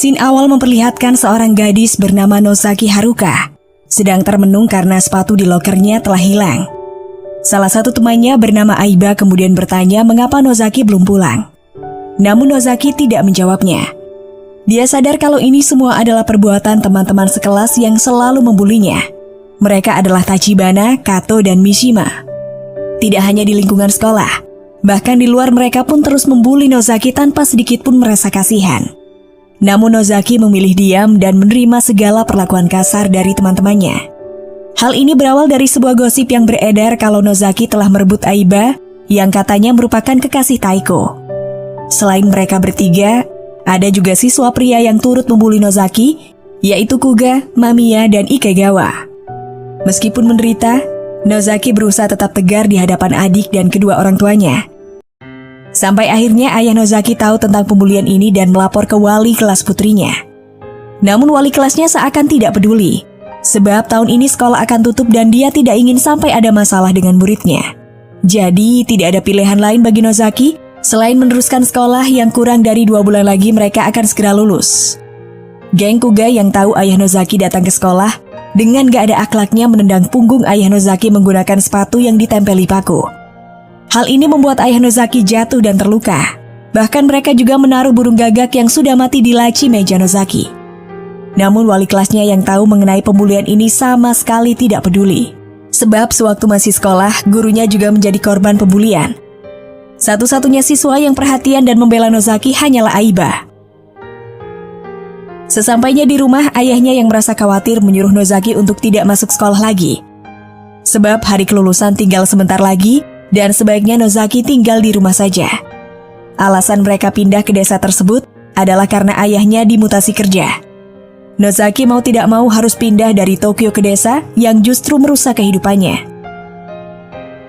Scene awal memperlihatkan seorang gadis bernama Nozaki Haruka sedang termenung karena sepatu di lokernya telah hilang. Salah satu temannya bernama Aiba kemudian bertanya mengapa Nozaki belum pulang. Namun Nozaki tidak menjawabnya. Dia sadar kalau ini semua adalah perbuatan teman-teman sekelas yang selalu membulinya. Mereka adalah Tachibana, Kato, dan Mishima. Tidak hanya di lingkungan sekolah, bahkan di luar mereka pun terus membuli Nozaki tanpa sedikit pun merasa kasihan. Namun Nozaki memilih diam dan menerima segala perlakuan kasar dari teman-temannya. Hal ini berawal dari sebuah gosip yang beredar kalau Nozaki telah merebut Aiba yang katanya merupakan kekasih Taiko. Selain mereka bertiga, ada juga siswa pria yang turut membuli Nozaki, yaitu Kuga, Mamiya, dan Ikegawa. Meskipun menderita, Nozaki berusaha tetap tegar di hadapan adik dan kedua orang tuanya. Sampai akhirnya ayah Nozaki tahu tentang pembulian ini dan melapor ke wali kelas putrinya. Namun wali kelasnya seakan tidak peduli, sebab tahun ini sekolah akan tutup dan dia tidak ingin sampai ada masalah dengan muridnya. Jadi tidak ada pilihan lain bagi Nozaki selain meneruskan sekolah yang kurang dari 2 bulan lagi mereka akan segera lulus. Geng Kuga yang tahu ayah Nozaki datang ke sekolah, dengan gak ada akhlaknya menendang punggung ayah Nozaki menggunakan sepatu yang ditempeli paku. Hal ini membuat ayah Nozaki jatuh dan terluka. Bahkan mereka juga menaruh burung gagak yang sudah mati di laci meja Nozaki. Namun wali kelasnya yang tahu mengenai pembulian ini sama sekali tidak peduli. Sebab sewaktu masih sekolah, gurunya juga menjadi korban pembulian. Satu-satunya siswa yang perhatian dan membela Nozaki hanyalah Aiba. Sesampainya di rumah, ayahnya yang merasa khawatir menyuruh Nozaki untuk tidak masuk sekolah lagi. Sebab hari kelulusan tinggal sebentar lagi dan sebaiknya Nozaki tinggal di rumah saja. Alasan mereka pindah ke desa tersebut adalah karena ayahnya dimutasi kerja. Nozaki mau tidak mau harus pindah dari Tokyo ke desa yang justru merusak kehidupannya.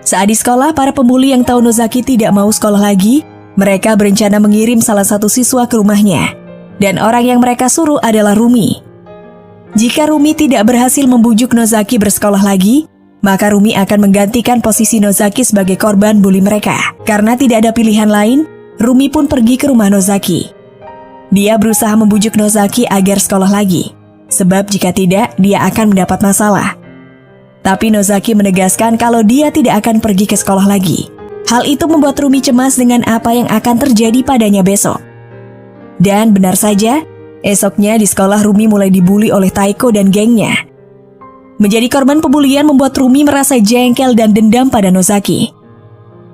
Saat di sekolah, para pembuli yang tahu Nozaki tidak mau sekolah lagi, mereka berencana mengirim salah satu siswa ke rumahnya. Dan orang yang mereka suruh adalah Rumi. Jika Rumi tidak berhasil membujuk Nozaki bersekolah lagi, maka Rumi akan menggantikan posisi Nozaki sebagai korban bully mereka. Karena tidak ada pilihan lain, Rumi pun pergi ke rumah Nozaki. Dia berusaha membujuk Nozaki agar sekolah lagi, sebab jika tidak, dia akan mendapat masalah. Tapi Nozaki menegaskan kalau dia tidak akan pergi ke sekolah lagi. Hal itu membuat Rumi cemas dengan apa yang akan terjadi padanya besok. Dan benar saja, esoknya di sekolah Rumi mulai dibuli oleh Taiko dan gengnya. Menjadi korban pembulian membuat Rumi merasa jengkel dan dendam pada Nozaki.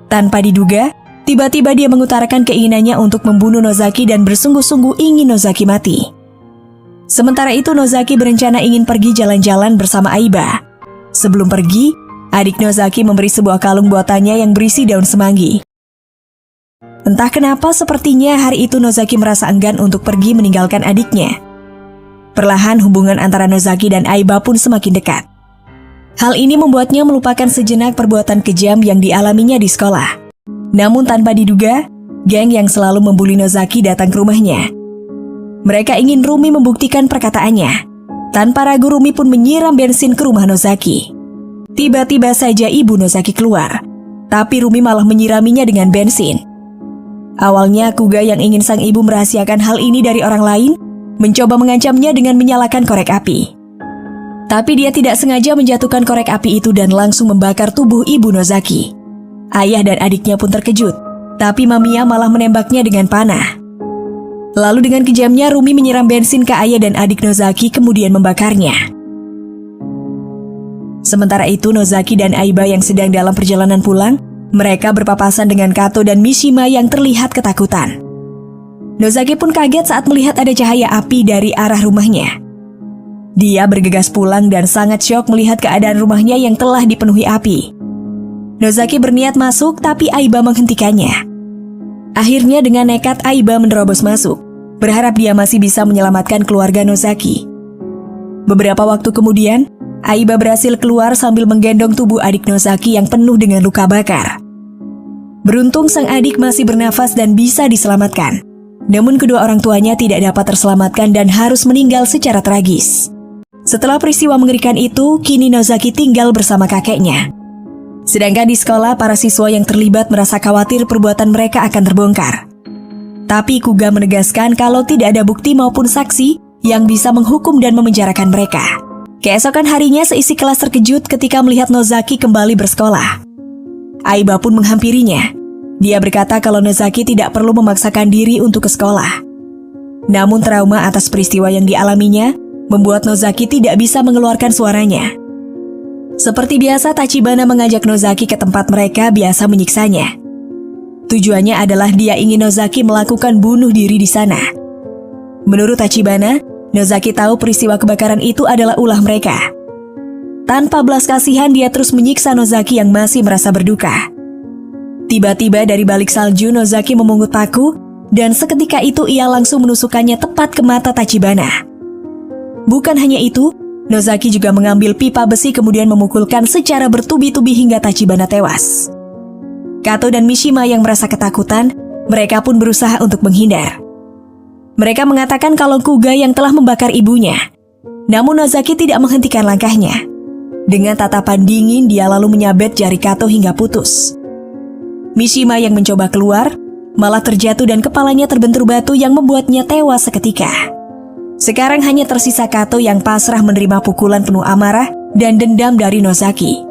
Tanpa diduga, tiba-tiba dia mengutarakan keinginannya untuk membunuh Nozaki dan bersungguh-sungguh ingin Nozaki mati. Sementara itu Nozaki berencana ingin pergi jalan-jalan bersama Aiba. Sebelum pergi, adik Nozaki memberi sebuah kalung buatannya yang berisi daun semanggi. Entah kenapa sepertinya hari itu Nozaki merasa enggan untuk pergi meninggalkan adiknya. Perlahan hubungan antara Nozaki dan Aiba pun semakin dekat. Hal ini membuatnya melupakan sejenak perbuatan kejam yang dialaminya di sekolah. Namun tanpa diduga, geng yang selalu membuli Nozaki datang ke rumahnya. Mereka ingin Rumi membuktikan perkataannya. Tanpa ragu Rumi pun menyiram bensin ke rumah Nozaki. Tiba-tiba saja ibu Nozaki keluar, tapi Rumi malah menyiraminya dengan bensin. Awalnya Kuga yang ingin sang ibu merahasiakan hal ini dari orang lain, mencoba mengancamnya dengan menyalakan korek api. Tapi dia tidak sengaja menjatuhkan korek api itu dan langsung membakar tubuh ibu Nozaki. Ayah dan adiknya pun terkejut, tapi Mamiya malah menembaknya dengan panah. Lalu dengan kejamnya Rumi menyiram bensin ke ayah dan adik Nozaki kemudian membakarnya. Sementara itu Nozaki dan Aiba yang sedang dalam perjalanan pulang, mereka berpapasan dengan Kato dan Mishima yang terlihat ketakutan. Nozaki pun kaget saat melihat ada cahaya api dari arah rumahnya. Dia bergegas pulang dan sangat syok melihat keadaan rumahnya yang telah dipenuhi api. Nozaki berniat masuk tapi Aiba menghentikannya. Akhirnya dengan nekat Aiba menerobos masuk, berharap dia masih bisa menyelamatkan keluarga Nozaki. Beberapa waktu kemudian, Aiba berhasil keluar sambil menggendong tubuh adik Nozaki yang penuh dengan luka bakar. Beruntung sang adik masih bernafas dan bisa diselamatkan. Namun kedua orang tuanya tidak dapat terselamatkan dan harus meninggal secara tragis. Setelah peristiwa mengerikan itu, kini Nozaki tinggal bersama kakeknya. Sedangkan di sekolah, para siswa yang terlibat merasa khawatir perbuatan mereka akan terbongkar. Tapi Kuga menegaskan kalau tidak ada bukti maupun saksi yang bisa menghukum dan memenjarakan mereka. Keesokan harinya seisi kelas terkejut ketika melihat Nozaki kembali bersekolah. Aiba pun menghampirinya. Dia berkata kalau Nozaki tidak perlu memaksakan diri untuk ke sekolah. Namun trauma atas peristiwa yang dialaminya membuat Nozaki tidak bisa mengeluarkan suaranya. Seperti biasa, Tachibana mengajak Nozaki ke tempat mereka biasa menyiksanya. Tujuannya adalah dia ingin Nozaki melakukan bunuh diri di sana. Menurut Tachibana, Nozaki tahu peristiwa kebakaran itu adalah ulah mereka. Tanpa belas kasihan, dia terus menyiksa Nozaki yang masih merasa berduka. Tiba-tiba dari balik salju, Nozaki memungut paku, dan seketika itu ia langsung menusukkannya tepat ke mata Tachibana. Bukan hanya itu, Nozaki juga mengambil pipa besi kemudian memukulkan secara bertubi-tubi hingga Tachibana tewas. Kato dan Mishima yang merasa ketakutan, mereka pun berusaha untuk menghindar. Mereka mengatakan kalau Kuga yang telah membakar ibunya. Namun Nozaki tidak menghentikan langkahnya. Dengan tatapan dingin, dia lalu menyabet jari Kato hingga putus. Mishima yang mencoba keluar, malah terjatuh dan kepalanya terbentur batu yang membuatnya tewas seketika. Sekarang hanya tersisa Kato yang pasrah menerima pukulan penuh amarah dan dendam dari Nozaki.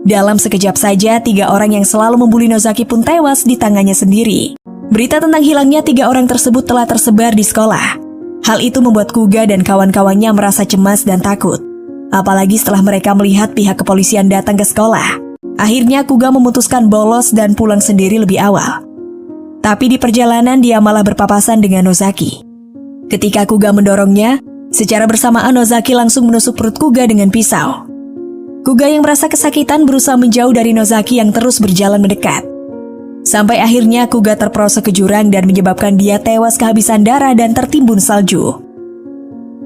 Dalam sekejap saja, 3 orang yang selalu membuli Nozaki pun tewas di tangannya sendiri. Berita tentang hilangnya 3 orang tersebut telah tersebar di sekolah. Hal itu membuat Kuga dan kawan-kawannya merasa cemas dan takut. Apalagi setelah mereka melihat pihak kepolisian datang ke sekolah. Akhirnya Kuga memutuskan bolos dan pulang sendiri lebih awal. Tapi di perjalanan dia malah berpapasan dengan Nozaki. Ketika Kuga mendorongnya, secara bersamaan Nozaki langsung menusuk perut Kuga dengan pisau. Kuga yang merasa kesakitan berusaha menjauh dari Nozaki yang terus berjalan mendekat. Sampai akhirnya Kuga terperosok ke jurang dan menyebabkan dia tewas kehabisan darah dan tertimbun salju.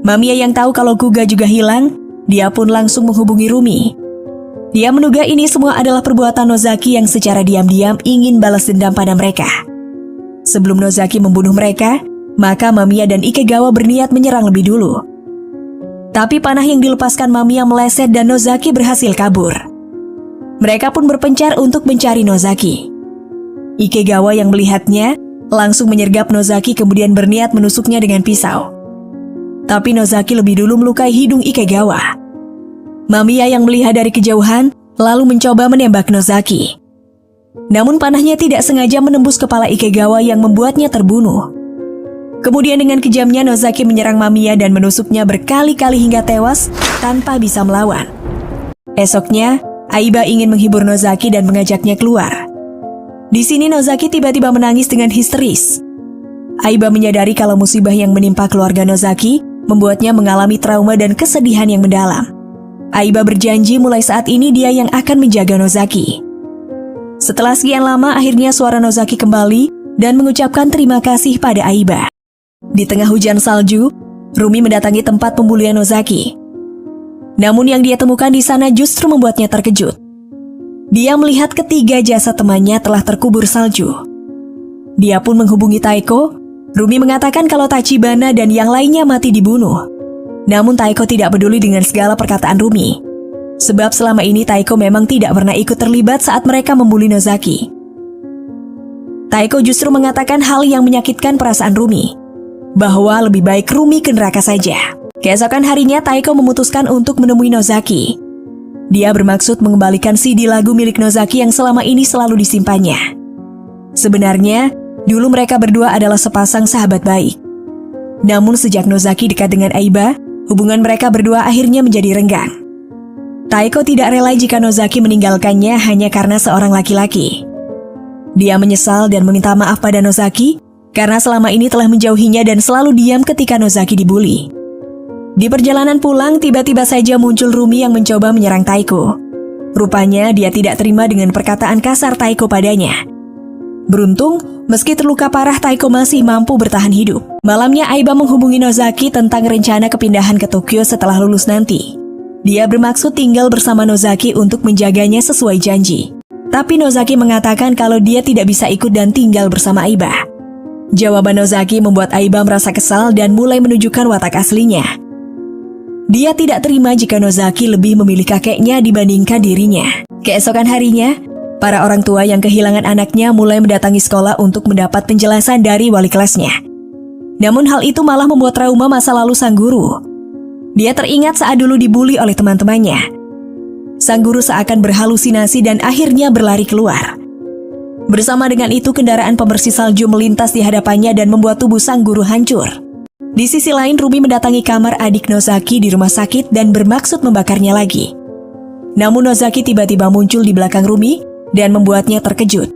Mamiya yang tahu kalau Kuga juga hilang, dia pun langsung menghubungi Rumi. Dia menduga ini semua adalah perbuatan Nozaki yang secara diam-diam ingin balas dendam pada mereka. Sebelum Nozaki membunuh mereka, maka Mamiya dan Ikegawa berniat menyerang lebih dulu. Tapi panah yang dilepaskan Mamiya meleset dan Nozaki berhasil kabur. Mereka pun berpencar untuk mencari Nozaki. Ikegawa yang melihatnya langsung menyergap Nozaki kemudian berniat menusuknya dengan pisau. Tapi Nozaki lebih dulu melukai hidung Ikegawa. Mamiya yang melihat dari kejauhan lalu mencoba menembak Nozaki. Namun panahnya tidak sengaja menembus kepala Ikegawa yang membuatnya terbunuh. Kemudian dengan kejamnya Nozaki menyerang Mamiya dan menusuknya berkali-kali hingga tewas tanpa bisa melawan. Esoknya, Aiba ingin menghibur Nozaki dan mengajaknya keluar. Di sini Nozaki tiba-tiba menangis dengan histeris. Aiba menyadari kalau musibah yang menimpa keluarga Nozaki membuatnya mengalami trauma dan kesedihan yang mendalam. Aiba berjanji mulai saat ini dia yang akan menjaga Nozaki. Setelah sekian lama, akhirnya suara Nozaki kembali dan mengucapkan terima kasih pada Aiba. Di tengah hujan salju, Rumi mendatangi tempat pembulian Nozaki. Namun yang dia temukan di sana justru membuatnya terkejut. Dia melihat ketiga jasad temannya telah terkubur salju. Dia pun menghubungi Taiko. Rumi mengatakan kalau Tachibana dan yang lainnya mati dibunuh. Namun Taiko tidak peduli dengan segala perkataan Rumi. Sebab selama ini Taiko memang tidak pernah ikut terlibat saat mereka membuli Nozaki. Taiko justru mengatakan hal yang menyakitkan perasaan Rumi, bahwa lebih baik Rumi ke neraka saja. Keesokan harinya Taiko memutuskan untuk menemui Nozaki. Dia bermaksud mengembalikan CD lagu milik Nozaki yang selama ini selalu disimpannya. Sebenarnya, dulu mereka berdua adalah sepasang sahabat baik. Namun sejak Nozaki dekat dengan Aiba, hubungan mereka berdua akhirnya menjadi renggang. Taiko tidak rela jika Nozaki meninggalkannya hanya karena seorang laki-laki. Dia menyesal dan meminta maaf pada Nozaki karena selama ini telah menjauhinya dan selalu diam ketika Nozaki dibuli. Di perjalanan pulang, tiba-tiba saja muncul Rumi yang mencoba menyerang Taiko. Rupanya dia tidak terima dengan perkataan kasar Taiko padanya. Beruntung, meski terluka parah, Taiko masih mampu bertahan hidup. Malamnya Aiba menghubungi Nozaki tentang rencana kepindahan ke Tokyo setelah lulus nanti. Dia bermaksud tinggal bersama Nozaki untuk menjaganya sesuai janji. Tapi Nozaki mengatakan kalau dia tidak bisa ikut dan tinggal bersama Aiba. Jawaban Nozaki membuat Aiba merasa kesal dan mulai menunjukkan watak aslinya. Dia tidak terima jika Nozaki lebih memilih kakeknya dibandingkan dirinya. Keesokan harinya, Para orang tua yang kehilangan anaknya mulai mendatangi sekolah untuk mendapat penjelasan dari wali kelasnya. Namun hal itu malah membuat trauma masa lalu sang guru. Dia teringat saat dulu dibully oleh teman-temannya. Sang guru seakan berhalusinasi dan akhirnya berlari keluar. Bersama dengan itu, kendaraan pembersih salju melintas di hadapannya dan membuat tubuh sang guru hancur. Di sisi lain, Rumi mendatangi kamar adik Nozaki di rumah sakit dan bermaksud membakarnya lagi. Namun Nozaki tiba-tiba muncul di belakang Rumi dan membuatnya terkejut.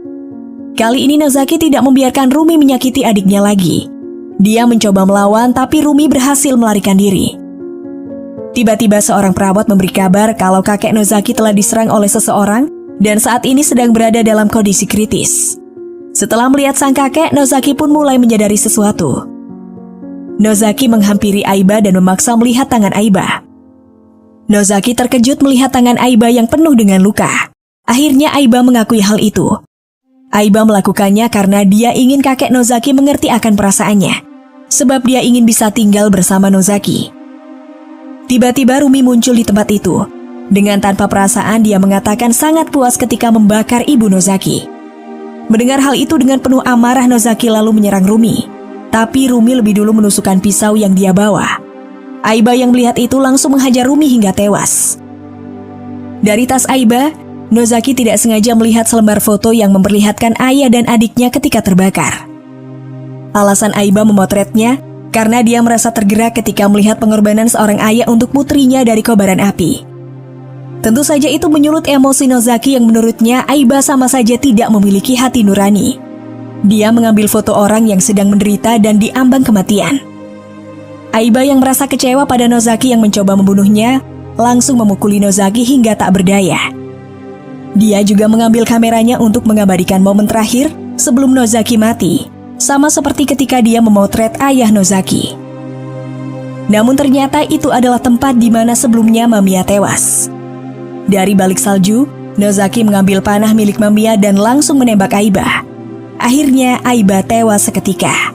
Kali ini Nozaki tidak membiarkan Rumi menyakiti adiknya lagi. Dia mencoba melawan, tapi Rumi berhasil melarikan diri. Tiba-tiba seorang perawat memberi kabar kalau kakek Nozaki telah diserang oleh seseorang dan saat ini sedang berada dalam kondisi kritis. Setelah melihat sang kakek, Nozaki pun mulai menyadari sesuatu. Nozaki menghampiri Aiba dan memaksa melihat tangan Aiba. Nozaki terkejut melihat tangan Aiba yang penuh dengan luka. Akhirnya Aiba mengakui hal itu. Aiba melakukannya karena dia ingin kakek Nozaki mengerti akan perasaannya, sebab dia ingin bisa tinggal bersama Nozaki. Tiba-tiba Rumi muncul di tempat itu. Dengan tanpa perasaan dia mengatakan sangat puas ketika membakar ibu Nozaki. Mendengar hal itu dengan penuh amarah, Nozaki lalu menyerang Rumi. Tapi Rumi lebih dulu menusukkan pisau yang dia bawa. Aiba yang melihat itu langsung menghajar Rumi hingga tewas. Dari tas Aiba, Nozaki tidak sengaja melihat selembar foto yang memperlihatkan ayah dan adiknya ketika terbakar. Alasan Aiba memotretnya karena dia merasa tergerak ketika melihat pengorbanan seorang ayah untuk putrinya dari kobaran api. Tentu saja itu menyulut emosi Nozaki yang menurutnya Aiba sama saja tidak memiliki hati nurani. Dia mengambil foto orang yang sedang menderita dan diambang kematian. Aiba yang merasa kecewa pada Nozaki yang mencoba membunuhnya, langsung memukuli Nozaki hingga tak berdaya. Dia juga mengambil kameranya untuk mengabadikan momen terakhir sebelum Nozaki mati, sama seperti ketika dia memotret ayah Nozaki. Namun ternyata itu adalah tempat di mana sebelumnya Mamiya tewas. Dari balik salju, Nozaki mengambil panah milik Mamiya dan langsung menembak Aiba. Akhirnya Aiba tewas seketika.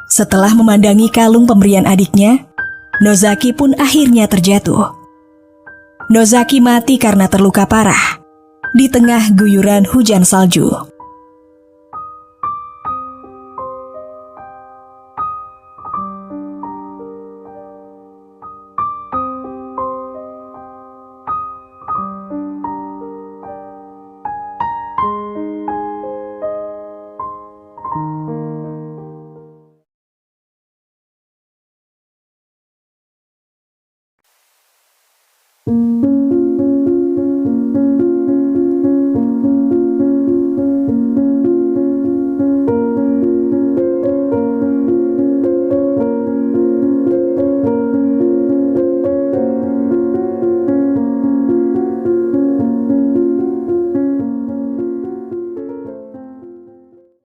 Setelah memandangi kalung pemberian adiknya, Nozaki pun akhirnya terjatuh. Nozaki mati karena terluka parah di tengah guyuran hujan salju.